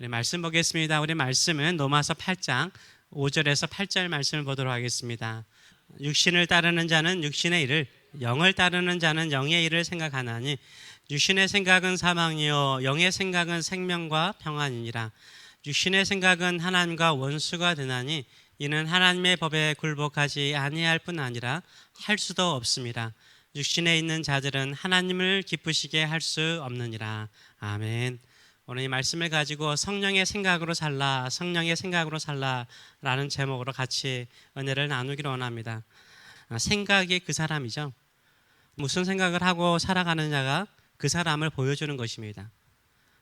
우리 말씀 보겠습니다. 우리 말씀은 로마서 8장 5절에서 8절 말씀을 보도록 하겠습니다. 육신을 따르는 자는 육신의 일을, 영을 따르는 자는 영의 일을 생각하나니 육신의 생각은 사망이요 영의 생각은 생명과 평안이니라. 육신의 생각은 하나님과 원수가 되나니 이는 하나님의 법에 굴복하지 아니할 뿐 아니라 할 수도 없습니다. 육신에 있는 자들은 하나님을 기쁘시게 할 수 없느니라. 아멘. 오늘 이 말씀을 가지고 성령의 생각으로 살라, 성령의 생각으로 살라라는 제목으로 같이 은혜를 나누기를 원합니다. 생각이 그 사람이죠. 무슨 생각을 하고 살아가느냐가 그 사람을 보여주는 것입니다.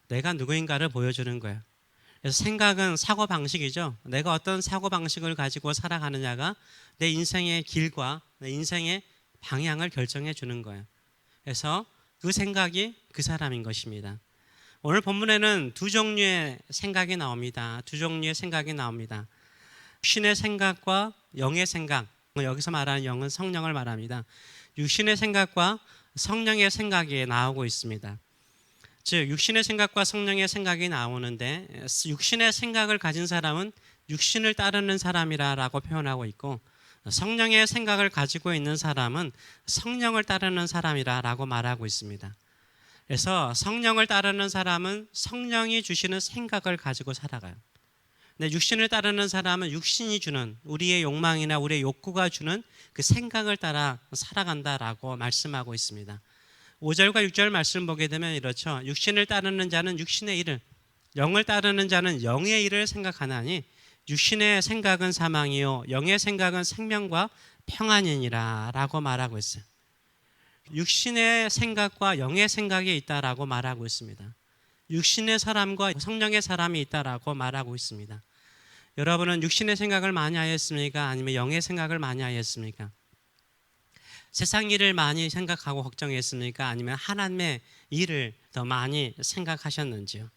내가 누구인가를 보여주는 거예요. 그래서 생각은 사고방식이죠. 내가 어떤 사고방식을 가지고 살아가느냐가 내 인생의 길과 내 인생의 방향을 결정해 주는 거예요. 그래서 그 생각이 그 사람인 것입니다. 오늘 본문에는 두 종류의 생각이 나옵니다. 두 종류의 생각이 나옵니다. 육신의 생각과 영의 생각. 여기서 말하는 영은 성령을 말합니다. 육신의 생각과 성령의 생각이 나오고 있습니다. 즉 육신의 생각과 성령의 생각이 나오는데 육신의 생각을 가진 사람은 육신을 따르는 사람이라고 표현하고 있고 성령의 생각을 가지고 있는 사람은 성령을 따르는 사람이라고 말하고 있습니다. 그래서 성령을 따르는 사람은 성령이 주시는 생각을 가지고 살아가요. 근데 육신을 따르는 사람은 육신이 주는 우리의 욕망이나 우리의 욕구가 주는 그 생각을 따라 살아간다라고 말씀하고 있습니다. 5절과 6절 말씀 보게 되면 이렇죠. 육신을 따르는 자는 육신의 일을, 영을 따르는 자는 영의 일을 생각하나니 육신의 생각은 사망이요 영의 생각은 생명과 평안이니라 라고 말하고 있어요. 육신의 생각과 영의 생각이 있다라고 말하고 있습니다. 육신의 사람과 성령의 사람이 있다라고 말하고 있습니다. 여러분은 육신의 생각을 많이 하였습니까? 아니면 영의 생각을 많이 하였습니까? 세상 일을 많이 생각하고 걱정했습니까? 아니면 하나님의 일을 더 많이 생각하셨는지요?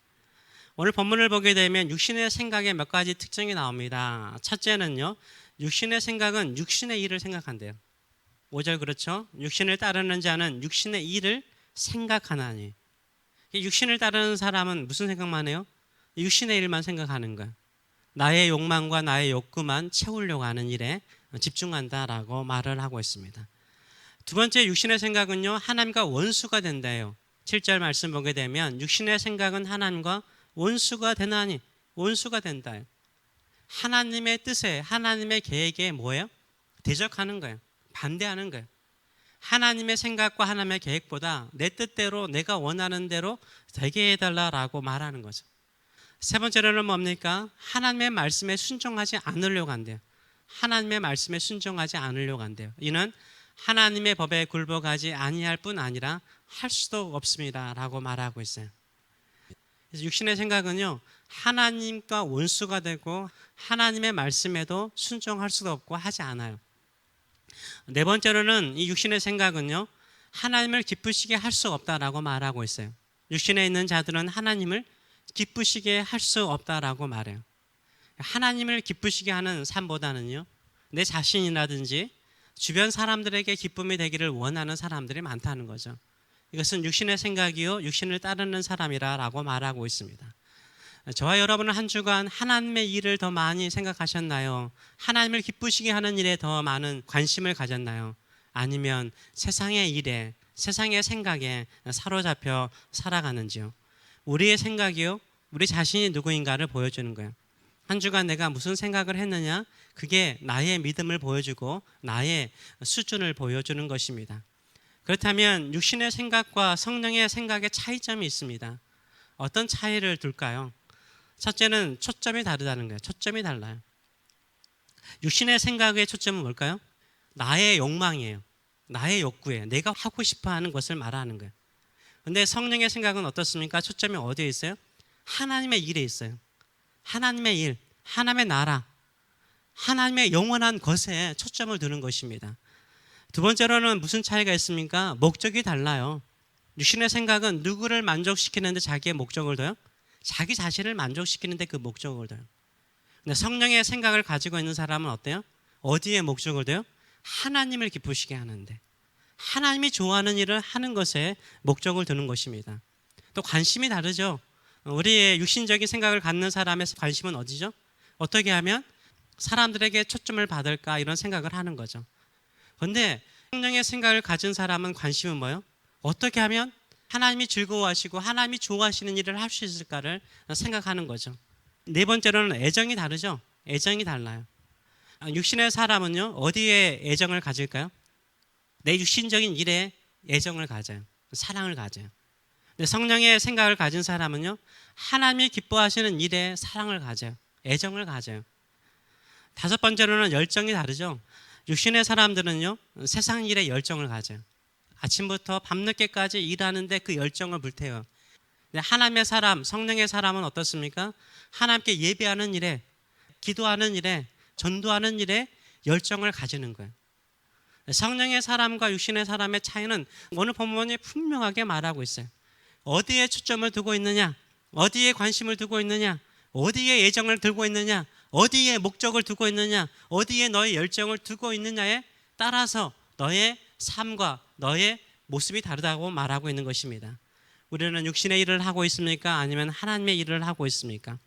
오늘 본문을 보게 되면 육신의 생각에 몇 가지 특징이 나옵니다. 첫째는요, 육신의 생각은 육신의 일을 생각한대요. 5절 그렇죠? 육신을 따르는 자는 육신의 일을 생각하나니. 육신을 따르는 사람은 무슨 생각만 해요? 육신의 일만 생각하는 거예요. 나의 욕망과 나의 욕구만 채우려고 하는 일에 집중한다라고 말을 하고 있습니다. 두 번째 육신의 생각은요, 하나님과 원수가 된다요. 7절 말씀 보게 되면 육신의 생각은 하나님과 원수가 되나니, 원수가 된다요. 하나님의 뜻에, 하나님의 계획에 뭐예요? 대적하는 거예요. 반대하는 거예요. 하나님의 생각과 하나님의 계획보다 내 뜻대로 내가 원하는 대로 되게 해달라고 말하는 거죠. 세 번째로는 뭡니까? 하나님의 말씀에 순종하지 않으려고 한대요. 하나님의 말씀에 순종하지 않으려고 한대요. 이는 하나님의 법에 굴복하지 아니할 뿐 아니라 할 수도 없습니다 라고 말하고 있어요. 그래서 육신의 생각은요, 하나님과 원수가 되고 하나님의 말씀에도 순종할 수도 없고 하지 않아요. 네 번째로는 이 육신의 생각은요, 하나님을 기쁘시게 할 수 없다라고 말하고 있어요. 육신에 있는 자들은 하나님을 기쁘시게 할 수 없다라고 말해요. 하나님을 기쁘시게 하는 삶보다는요, 내 자신이라든지 주변 사람들에게 기쁨이 되기를 원하는 사람들이 많다는 거죠. 이것은 육신의 생각이요 육신을 따르는 사람이라고 말하고 있습니다. 저와 여러분은 한 주간 하나님의 일을 더 많이 생각하셨나요? 하나님을 기쁘시게 하는 일에 더 많은 관심을 가졌나요? 아니면 세상의 일에, 세상의 생각에 사로잡혀 살아가는지요? 우리의 생각이요, 우리 자신이 누구인가를 보여주는 거예요. 한 주간 내가 무슨 생각을 했느냐? 그게 나의 믿음을 보여주고 나의 수준을 보여주는 것입니다. 그렇다면 육신의 생각과 성령의 생각의 차이점이 있습니다. 어떤 차이를 둘까요? 첫째는 초점이 다르다는 거예요. 초점이 달라요. 육신의 생각의 초점은 뭘까요? 나의 욕망이에요. 나의 욕구예요. 내가 하고 싶어 하는 것을 말하는 거예요. 근데 성령의 생각은 어떻습니까? 초점이 어디에 있어요? 하나님의 일에 있어요. 하나님의 일, 하나님의 나라, 하나님의 영원한 것에 초점을 두는 것입니다. 두 번째로는 무슨 차이가 있습니까? 목적이 달라요. 육신의 생각은 누구를 만족시키는데 자기의 목적을 둬요? 자기 자신을 만족시키는데 그 목적을 둬요. 근데 성령의 생각을 가지고 있는 사람은 어때요? 어디에 목적을 둬요? 하나님을 기쁘시게 하는데, 하나님이 좋아하는 일을 하는 것에 목적을 두는 것입니다. 또 관심이 다르죠. 우리의 육신적인 생각을 갖는 사람의 관심은 어디죠? 어떻게 하면 사람들에게 초점을 받을까 이런 생각을 하는 거죠. 그런데 성령의 생각을 가진 사람은 관심은 뭐예요? 어떻게 하면 하나님이 즐거워하시고 하나님이 좋아하시는 일을 할 수 있을까를 생각하는 거죠. 네 번째로는 애정이 다르죠. 애정이 달라요. 육신의 사람은요, 어디에 애정을 가질까요? 내 육신적인 일에 애정을 가져요. 사랑을 가져요. 근데 성령의 생각을 가진 사람은요, 하나님이 기뻐하시는 일에 사랑을 가져요. 애정을 가져요. 다섯 번째로는 열정이 다르죠. 육신의 사람들은요, 세상 일에 열정을 가져요. 아침부터 밤늦게까지 일하는데 그 열정을 불태워요. 근데 하나님의 사람, 성령의 사람은 어떻습니까? 하나님께 예배하는 일에, 기도하는 일에, 전도하는 일에 열정을 가지는 거예요. 성령의 사람과 육신의 사람의 차이는 오늘 본문이 분명하게 말하고 있어요. 어디에 초점을 두고 있느냐, 어디에 관심을 두고 있느냐, 어디에 애정을 두고 있느냐, 어디에 목적을 두고 있느냐, 어디에 너의 열정을 두고 있느냐에 따라서 너의 삶과 너의 모습이 다르다고 말하고 있는 것입니다. 우리는 육신의 일을 하고 있습니까? 아니면 하나님의 일을 하고 있습니까?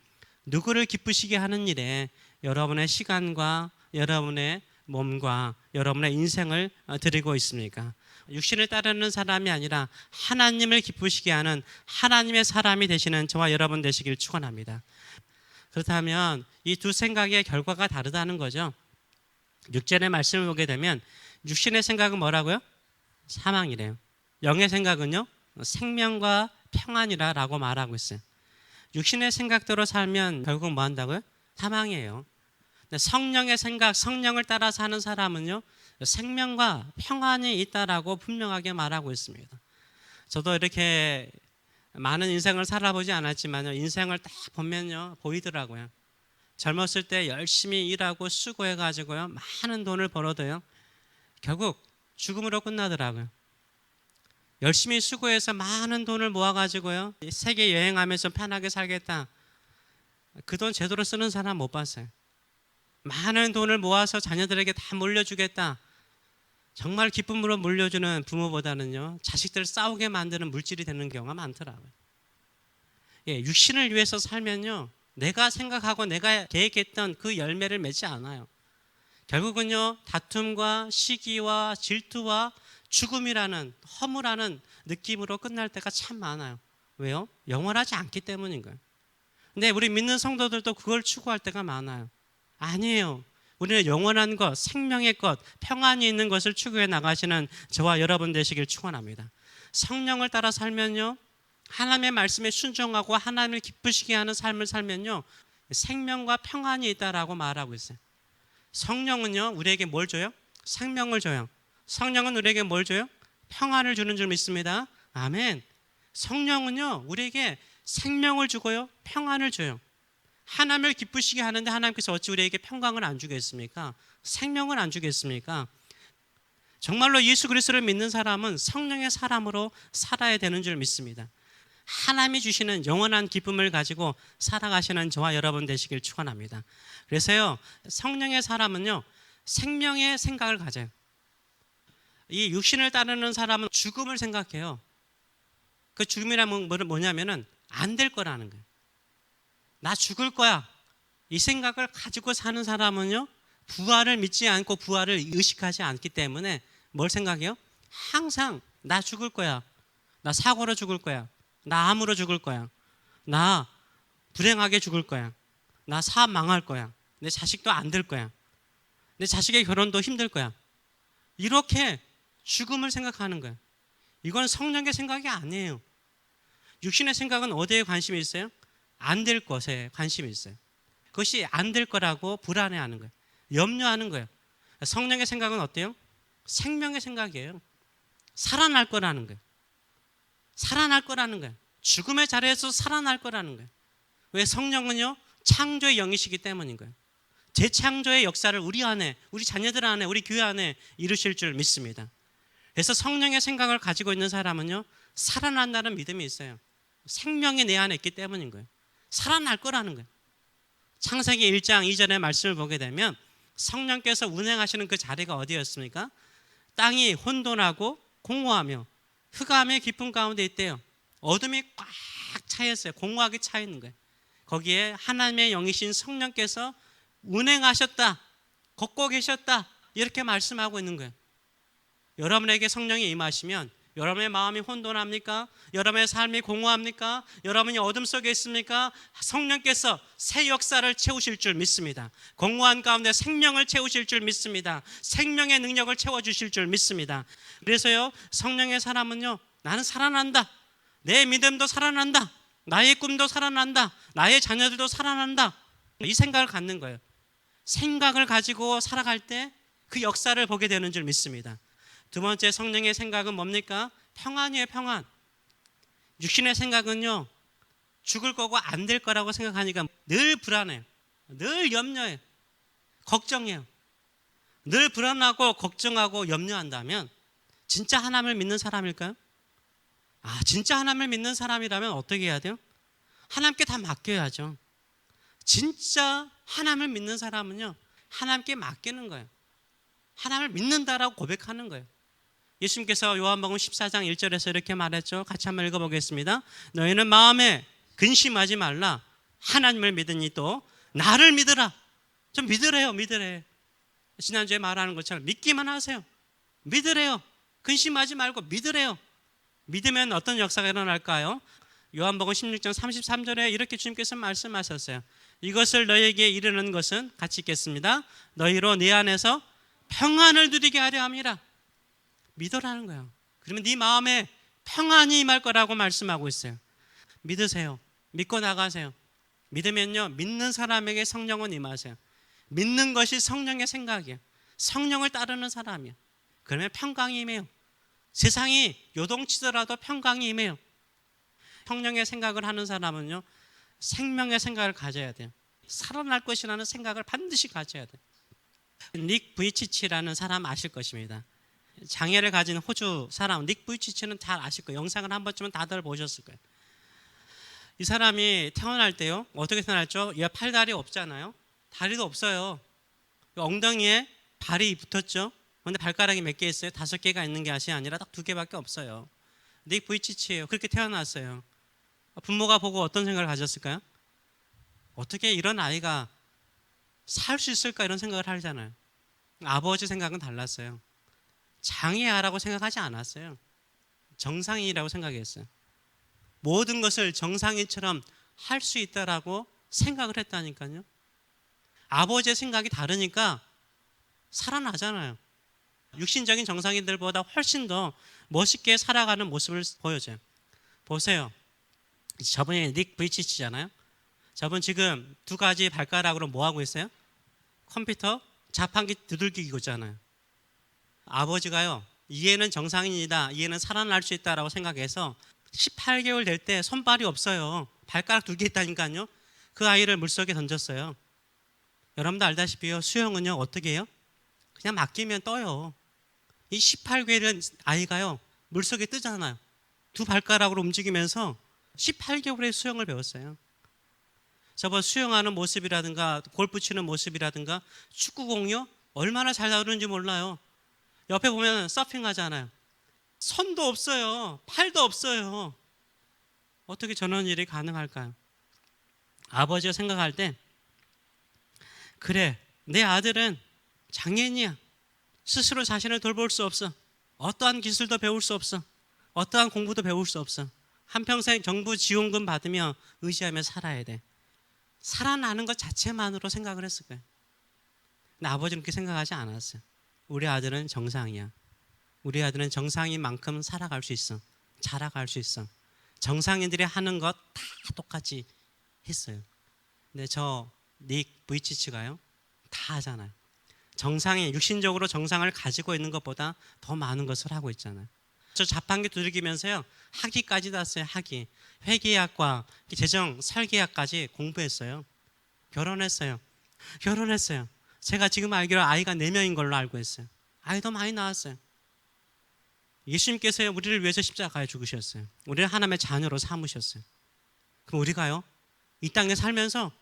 누구를 기쁘시게 하는 일에 여러분의 시간과 여러분의 몸과 여러분의 인생을 드리고 있습니까? 육신을 따르는 사람이 아니라 하나님을 기쁘시게 하는 하나님의 사람이 되시는 저와 여러분 되시길 축원합니다. 그렇다면 이 두 생각의 결과가 다르다는 거죠. 6절의 말씀을 보게 되면 육신의 생각은 뭐라고요? 사망이래요. 영의 생각은요? 생명과 평안이라고 말하고 있어요. 육신의 생각대로 살면 결국 뭐 한다고요? 사망이에요. 성령의 생각, 성령을 따라 사는 사람은요, 생명과 평안이 있다라고 분명하게 말하고 있습니다. 저도 이렇게 많은 인생을 살아보지 않았지만요, 인생을 딱 보면요, 보이더라고요. 젊었을 때 열심히 일하고 수고해가지고요, 많은 돈을 벌어도요, 결국 죽음으로 끝나더라고요. 열심히 수고해서 많은 돈을 모아가지고요, 세계 여행하면서 편하게 살겠다. 그 돈 제대로 쓰는 사람 못 봤어요. 많은 돈을 모아서 자녀들에게 다 물려주겠다. 정말 기쁨으로 물려주는 부모보다는요, 자식들 싸우게 만드는 물질이 되는 경우가 많더라고요. 육신을 위해서 살면요, 내가 생각하고 내가 계획했던 그 열매를 맺지 않아요. 결국은요, 다툼과 시기와 질투와 죽음이라는 허무라는 느낌으로 끝날 때가 참 많아요. 왜요? 영원하지 않기 때문인 거예요. 근데 우리 믿는 성도들도 그걸 추구할 때가 많아요. 아니에요. 우리는 영원한 것, 생명의 것, 평안이 있는 것을 추구해 나가시는 저와 여러분 되시길 축원합니다. 성령을 따라 살면요, 하나님의 말씀에 순종하고 하나님을 기쁘시게 하는 삶을 살면요, 생명과 평안이 있다라고 말하고 있어요. 성령은요, 우리에게 뭘 줘요? 생명을 줘요. 성령은 우리에게 뭘 줘요? 평안을 주는 줄 믿습니다. 아멘. 성령은요, 우리에게 생명을 주고요, 평안을 줘요. 하나님을 기쁘시게 하는데 하나님께서 어찌 우리에게 평강을 안 주겠습니까? 생명을 안 주겠습니까? 정말로 예수 그리스도를 믿는 사람은 성령의 사람으로 살아야 되는 줄 믿습니다. 하나님이 주시는 영원한 기쁨을 가지고 살아가시는 저와 여러분 되시길 축원합니다. 그래서요, 성령의 사람은요, 생명의 생각을 가져요. 이 육신을 따르는 사람은 죽음을 생각해요. 그 죽음이란 뭐냐면은 안 될 거라는 거예요. 나 죽을 거야. 이 생각을 가지고 사는 사람은요, 부활을 믿지 않고 부활을 의식하지 않기 때문에 뭘 생각해요? 항상 나 죽을 거야. 나 사고로 죽을 거야. 나 암으로 죽을 거야. 나 불행하게 죽을 거야. 나 사업 망할 거야. 내 자식도 안 될 거야. 내 자식의 결혼도 힘들 거야. 이렇게 죽음을 생각하는 거예요. 이건 성령의 생각이 아니에요. 육신의 생각은 어디에 관심이 있어요? 안 될 것에 관심이 있어요. 그것이 안 될 거라고 불안해하는 거예요. 염려하는 거예요. 성령의 생각은 어때요? 생명의 생각이에요. 살아날 거라는 거예요. 살아날 거라는 거예요. 죽음의 자리에서 살아날 거라는 거예요. 왜? 성령은요, 창조의 영이시기 때문인 거예요. 재창조의 역사를 우리 안에, 우리 자녀들 안에, 우리 교회 안에 이루실 줄 믿습니다. 그래서 성령의 생각을 가지고 있는 사람은요, 살아난다는 믿음이 있어요. 생명이 내 안에 있기 때문인 거예요. 살아날 거라는 거예요. 창세기 1장 2절의 말씀을 보게 되면 성령께서 운행하시는 그 자리가 어디였습니까? 땅이 혼돈하고 공허하며 흑암의 깊은 가운데 있대요. 어둠이 꽉 차였어요. 공허하게 차 있는 거예요. 거기에 하나님의 영이신 성령께서 운행하셨다, 걷고 계셨다, 이렇게 말씀하고 있는 거예요. 여러분에게 성령이 임하시면 여러분의 마음이 혼돈합니까? 여러분의 삶이 공허합니까? 여러분이 어둠 속에 있습니까? 성령께서 새 역사를 채우실 줄 믿습니다. 공허한 가운데 생명을 채우실 줄 믿습니다. 생명의 능력을 채워주실 줄 믿습니다. 그래서요, 성령의 사람은요, 나는 살아난다, 내 믿음도 살아난다, 나의 꿈도 살아난다, 나의 자녀들도 살아난다, 이 생각을 갖는 거예요. 생각을 가지고 살아갈 때 그 역사를 보게 되는 줄 믿습니다. 두 번째, 성령의 생각은 뭡니까? 평안이에요. 평안. 육신의 생각은요, 죽을 거고 안 될 거라고 생각하니까 늘 불안해요. 늘 염려해요. 걱정해요. 늘 불안하고 걱정하고 염려한다면 진짜 하나님을 믿는 사람일까요? 진짜 하나님을 믿는 사람이라면 어떻게 해야 돼요? 하나님께 다 맡겨야죠. 진짜 하나님을 믿는 사람은요, 하나님께 맡기는 거예요. 하나님을 믿는다라고 고백하는 거예요. 예수님께서 요한복음 14장 1절에서 이렇게 말했죠. 같이 한번 읽어보겠습니다. 너희는 마음에 근심하지 말라. 하나님을 믿으니 또 나를 믿으라. 좀 믿으래요. 믿으래. 지난주에 말하는 것처럼 믿기만 하세요. 믿으래요. 근심하지 말고 믿으래요. 믿으면 어떤 역사가 일어날까요? 요한복음 16장 33절에 이렇게 주님께서 말씀하셨어요. 이것을 너희에게 이르는 것은, 같이 읽겠습니다. 너희로 네 안에서 평안을 누리게 하려 함이라. 믿으라는 거예요. 그러면 네 마음에 평안이 임할 거라고 말씀하고 있어요. 믿으세요. 믿고 나가세요. 믿으면요, 믿는 사람에게 성령은 임하세요. 믿는 것이 성령의 생각이에요. 성령을 따르는 사람이에요. 그러면 평강이 임해요. 세상이 요동치더라도 평강이 임해요. 성령의 생각을 하는 사람은요, 생명의 생각을 가져야 돼요. 살아날 것이라는 생각을 반드시 가져야 돼요. 닉 부이치치라는 사람 아실 것입니다. 장애를 가진 호주 사람 닉 부이치치는 잘 아실 거예요. 영상을 한 번쯤은 다들 보셨을 거예요. 이 사람이 태어날 때요, 어떻게 태어났죠? 얘 팔다리 없잖아요. 다리도 없어요. 엉덩이에 발이 붙었죠. 그런데 발가락이 몇 개 있어요? 5개가 있는 것이 아니라 딱 2개밖에 없어요. 닉 부이치치예요. 그렇게 태어났어요. 부모가 보고 어떤 생각을 가졌을까요? 어떻게 이런 아이가 살 수 있을까, 이런 생각을 하잖아요. 아버지 생각은 달랐어요. 장애아라고 생각하지 않았어요. 정상인이라고 생각했어요. 모든 것을 정상인처럼 할 수 있다라고 생각을 했다니까요. 아버지의 생각이 다르니까 살아나잖아요. 육신적인 정상인들보다 훨씬 더 멋있게 살아가는 모습을 보여줘요. 보세요. 저분이 닉 브이치치잖아요. 저분 지금 2가지 발가락으로 뭐 하고 있어요? 컴퓨터 자판기 두들기고 있잖아요. 아버지가요, 얘는 정상인이다, 얘는 살아날 수 있다라고 생각해서 18개월 될 때 손발이 없어요. 발가락 2개 있다니까요. 그 아이를 물속에 던졌어요. 여러분도 알다시피요, 수영은요 어떻게 해요? 그냥 맡기면 떠요. 이 18개월 아이가요, 물속에 뜨잖아요. 2 발가락으로 움직이면서 18개월의 수영을 배웠어요. 저번 수영하는 모습이라든가 골프 치는 모습이라든가 축구공요 얼마나 잘 다루는지 몰라요. 옆에 보면 서핑 하잖아요. 손도 없어요. 팔도 없어요. 어떻게 저런 일이 가능할까요? 아버지가 생각할 때, 그래, 내 아들은 장애인이야. 스스로 자신을 돌볼 수 없어. 어떠한 기술도 배울 수 없어. 어떠한 공부도 배울 수 없어. 한평생 정부 지원금 받으며 의지하며 살아야 돼. 살아나는 것 자체만으로 생각을 했을 거예요. 근데 아버지는 그렇게 생각하지 않았어요. 우리 아들은 정상이야. 우리 아들은 정상인 만큼 살아갈 수 있어. 자라갈 수 있어. 정상인들이 하는 것 다 똑같이 했어요. 근데 저 닉 부이치치가요, 다 하잖아요. 정상인, 육신적으로 정상을 가지고 있는 것보다 더 많은 것을 하고 있잖아요. 저 자판기 두들기면서요, 학위까지 땄어요. 학위. 회계학과 재정 설계학까지 공부했어요. 결혼했어요. 제가 지금 알기로 아이가 4명인 걸로 알고 있어요. 아이도 많이 낳았어요. 예수님께서 우리를 위해서 십자가에 죽으셨어요. 우리를 하나님의 자녀로 삼으셨어요. 그럼 우리가요, 이 땅에 살면서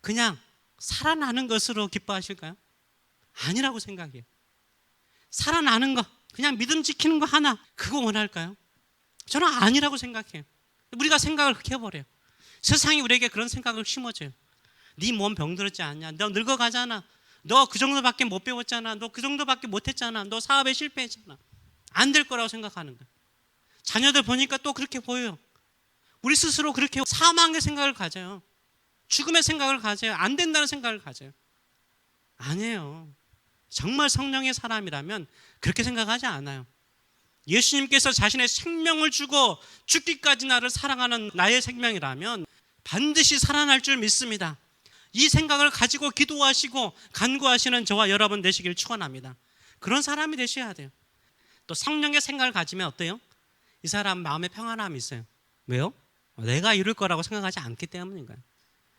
그냥 살아나는 것으로 기뻐하실까요? 아니라고 생각해요. 살아나는 거, 그냥 믿음 지키는 거 하나, 그거 원할까요? 저는 아니라고 생각해요. 우리가 생각을 그렇게 해버려요. 세상이 우리에게 그런 생각을 심어줘요. 네 몸 병들었지 않냐? 너 늙어가잖아. 너 그 정도밖에 못 배웠잖아. 너 그 정도밖에 못했잖아. 너 사업에 실패했잖아. 안 될 거라고 생각하는 거예요. 자녀들 보니까 또 그렇게 보여요. 우리 스스로 그렇게 사망의 생각을 가져요. 죽음의 생각을 가져요. 안 된다는 생각을 가져요. 아니에요. 정말 성령의 사람이라면 그렇게 생각하지 않아요. 예수님께서 자신의 생명을 주고 죽기까지 나를 사랑하는 나의 생명이라면 반드시 살아날 줄 믿습니다. 이 생각을 가지고 기도하시고 간구하시는 저와 여러분 되시길 축원합니다. 그런 사람이 되셔야 돼요. 또 성령의 생각을 가지면 어때요? 이 사람 마음에 평안함이 있어요. 왜요? 내가 이룰 거라고 생각하지 않기 때문인가요?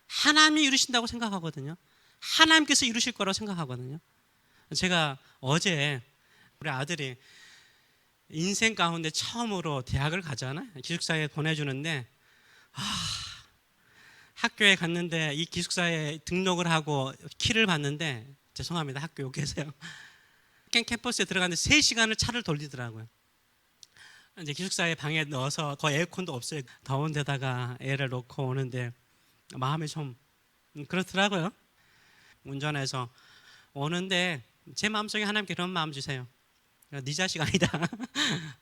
하나님이 이루신다고 생각하거든요. 하나님께서 이루실 거라고 생각하거든요. 제가 어제 우리 아들이 인생 가운데 처음으로 대학을 가잖아요. 기숙사에 보내주는데 학교에 갔는데 이 기숙사에 등록을 하고 키를 봤는데, 죄송합니다, 학교 욕해서요. 캠퍼스에 들어갔는데 3시간을 차를 돌리더라고요. 이제 기숙사에 방에 넣어서 거의 에어컨도 없어요. 더운 데다가 애를 놓고 오는데 마음이 좀 그렇더라고요. 운전해서 오는데 제 마음속에 하나님께 그런 마음 주세요. 네 자식 아니다.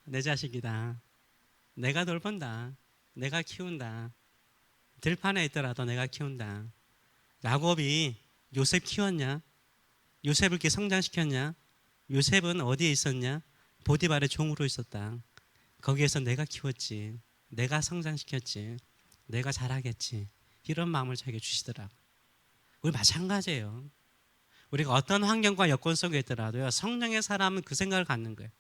내 자식이다. 내가 돌본다. 내가 키운다. 들판에 있더라도 내가 키운다. 야곱이 요셉 키웠냐? 요셉을 이렇게 성장시켰냐? 요셉은 어디에 있었냐? 보디발의 종으로 있었다. 거기에서 내가 키웠지. 내가 성장시켰지. 내가 잘하겠지. 이런 마음을 저에게 주시더라고요. 우리 마찬가지예요. 우리가 어떤 환경과 여건 속에 있더라도요, 성령의 사람은 그 생각을 갖는 거예요.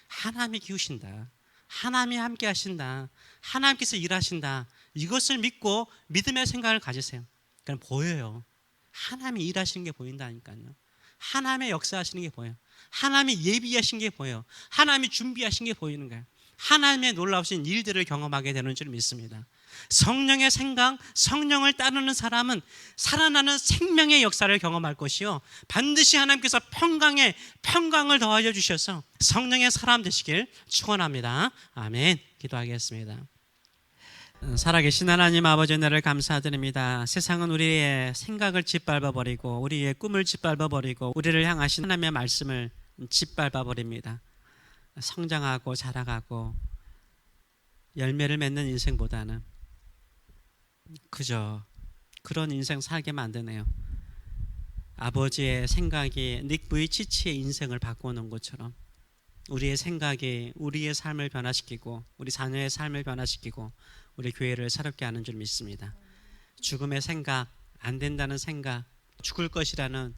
하나님이 키우신다. 하나님이 함께 하신다. 하나님께서 일하신다. 이것을 믿고 믿음의 생각을 가지세요. 그럼 보여요. 하나님이 일하시는 게 보인다니까요. 하나님의 역사하시는 게 보여요. 하나님이 예비하신 게 보여요. 하나님이 준비하신 게 보이는 거예요. 하나님의 놀라우신 일들을 경험하게 되는 줄 믿습니다. 성령의 생각, 성령을 따르는 사람은 살아나는 생명의 역사를 경험할 것이요, 반드시 하나님께서 평강을 더하여 주셔서 성령의 사람 되시길 축원합니다. 아멘. 기도하겠습니다. 살아계신 하나님 아버지, 은혜를 감사드립니다. 세상은 우리의 생각을 짓밟아버리고 우리의 꿈을 짓밟아버리고 우리를 향하신 하나님의 말씀을 짓밟아버립니다. 성장하고 자라가고 열매를 맺는 인생보다는 그저 그런 인생 살게 만드네요. 아버지의 생각이 닉 부이치치의 인생을 바꿔놓은 것처럼 우리의 생각이 우리의 삶을 변화시키고 우리 자녀의 삶을 변화시키고 우리 교회를 새롭게 하는 줄 믿습니다. 죽음의 생각, 안 된다는 생각, 죽을 것이라는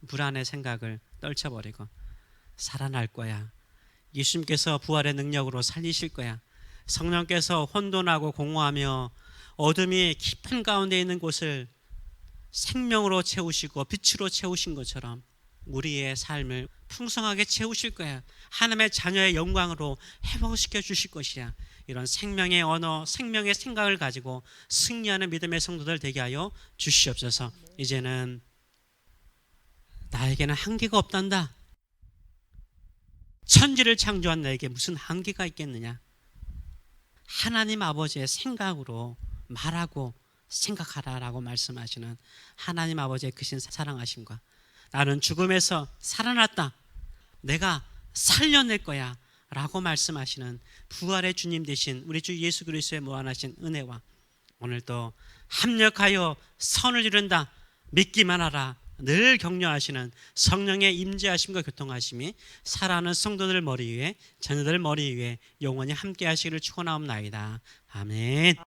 불안의 생각을 떨쳐버리고 살아날 거야. 예수님께서 부활의 능력으로 살리실 거야. 성령께서 혼돈하고 공허하며 어둠이 깊은 가운데 있는 곳을 생명으로 채우시고 빛으로 채우신 것처럼 우리의 삶을 풍성하게 채우실 거야. 하나님의 자녀의 영광으로 회복시켜 주실 것이야. 이런 생명의 언어, 생명의 생각을 가지고 승리하는 믿음의 성도들 되게 하여 주시옵소서. 이제는 나에게는 한계가 없단다. 천지를 창조한 나에게 무슨 한계가 있겠느냐? 하나님 아버지의 생각으로 말하고 생각하라라고 말씀하시는 하나님 아버지의 크신 사랑하심과 나는 죽음에서 살아났다. 내가 살려낼 거야 라고 말씀하시는 부활의 주님 되신 우리 주 예수 그리스도의 무한하신 은혜와 오늘도 합력하여 선을 이룬다. 믿기만 하라. 늘 격려하시는 성령의 임재하심과 교통하심이 살아가는 성도들 머리 위에 자녀들 머리 위에 영원히 함께 하시기를 축원하옵나이다. 아멘.